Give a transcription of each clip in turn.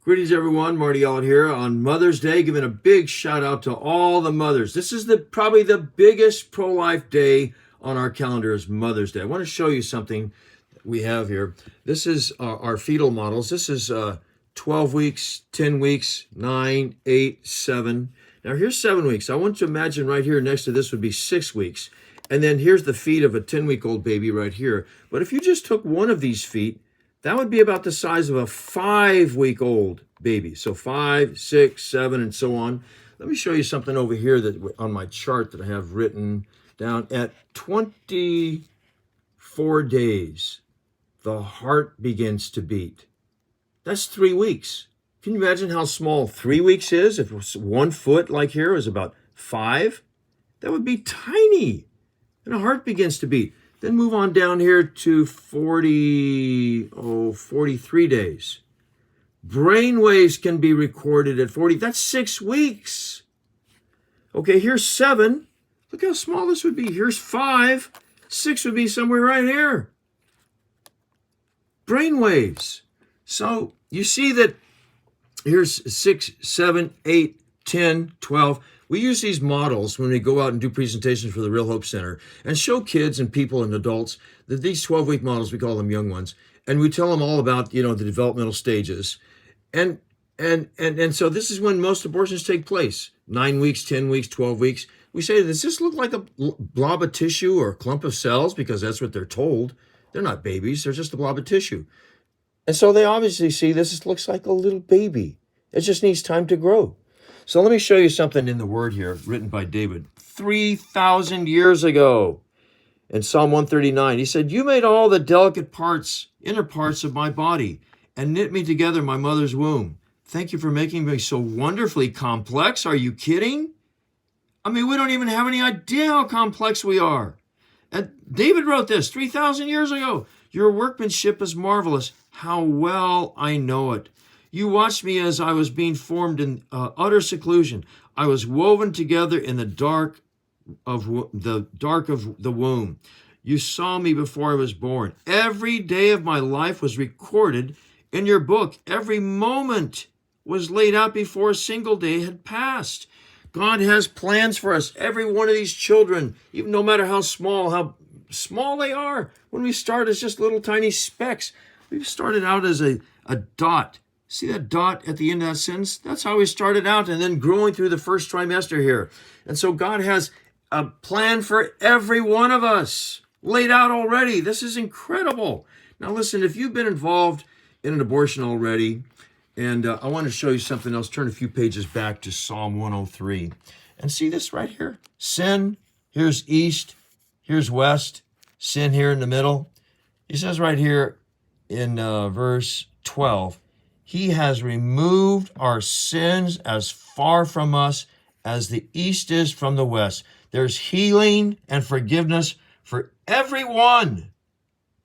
Greetings, everyone. Marty Elliott here on Mother's Day, giving a big shout out to all the mothers. This is probably the biggest pro-life day on our calendar is Mother's Day. I want to show you something that we have here. This is our fetal models. This is 12 weeks, 10 weeks, 9, 8, 7. Now here's 7 weeks. I want you to imagine right here next to this would be 6 weeks. And then here's the feet of a 10-week-old baby right here. But if you just took one of these feet, that would be about the size of a 5-week-old baby. So 5, 6, 7, and so on. Let me show you something over here that on my chart that I have written down. At 24 days, the heart begins to beat. That's 3 weeks. Can you imagine how small 3 weeks is? If it was 1 foot like here is about 5, that would be tiny. And a heart begins to beat. Then move on down here to 43 days. Brain waves can be recorded at 40. That's 6 weeks. Okay, here's 7. Look how small this would be. Here's 5. 6 would be somewhere right here. Brain waves. So you see that here's 6, 7, 8, 10, 12. We use these models when we go out and do presentations for the Real Hope Center and show kids and people and adults that these 12-week models, we call them young ones, and we tell them all about, the developmental stages. And so this is when most abortions take place. 9 weeks, 10 weeks, 12 weeks. We say, does this look like a blob of tissue or a clump of cells? Because that's what they're told. They're not babies. They're just a blob of tissue. And so they obviously see this looks like a little baby. It just needs time to grow. So let me show you something in the Word here, written by David 3,000 years ago. In Psalm 139, he said, "You made all the delicate parts, inner parts of my body, and knit me together in my mother's womb. Thank you for making me so wonderfully complex. Are you kidding? I mean, we don't even have any idea how complex we are." And David wrote this 3,000 years ago. "Your workmanship is marvelous. How well I know it. You watched me as I was being formed in utter seclusion. I was woven together in the dark of the womb. You saw me before I was born. Every day of my life was recorded in your book. Every moment was laid out before a single day had passed." God has plans for us. Every one of these children, even no matter how small they are, when we start as just little tiny specks, we started out as a dot. See that dot at the end of that sentence? That's how we started out, and then growing through the first trimester here. And so God has a plan for every one of us laid out already. This is incredible. Now listen, if you've been involved in an abortion already, and I want to show you something else, turn a few pages back to Psalm 103. And see this right here? Sin, here's east, here's west, sin here in the middle. He says right here in verse 12, "He has removed our sins as far from us as the east is from the west." There's healing and forgiveness for everyone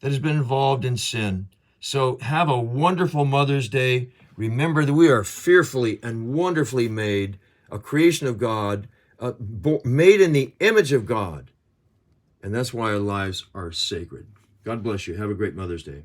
that has been involved in sin. So have a wonderful Mother's Day. Remember that we are fearfully and wonderfully made, a creation of God, made in the image of God. And that's why our lives are sacred. God bless you. Have a great Mother's Day.